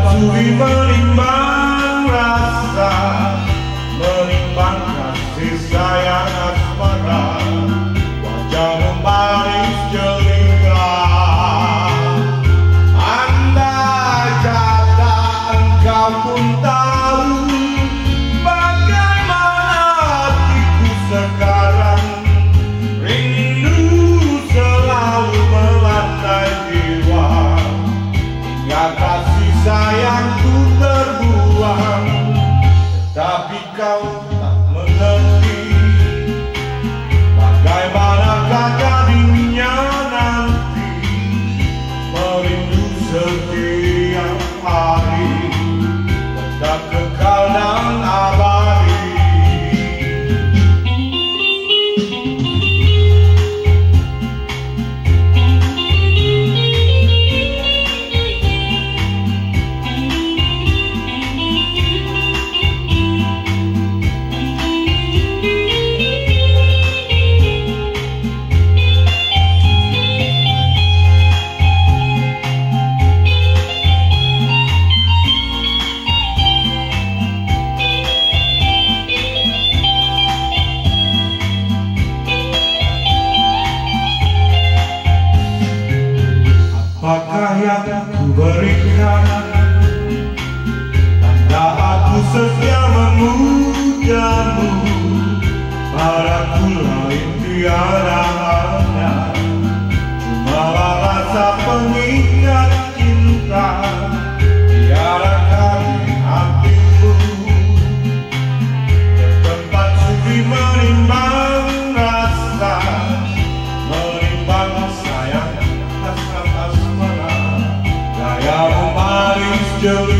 sudi menimbang rasa, menimbang kasih sayang asmara, wajahmu manis jelingkah. Andai kata engkau pun tahu bagaimana hatiku sekarang, rindu selalu melantai jiwa, hingga kasih sayangku terbuang. Tapi kau tak mengerti bagaimanakah jadinya nanti, merindu setiap hari tetap kekal dan abadi. Apakah yang ku berikan, tanda aku setia memujamu, padaku lain tiada ada, cumalah rasa pengingat cinta, tiadakan hatimu, bertempat sudi menimbang rasa, menimbang sayang asmara, gayamu manis jelita.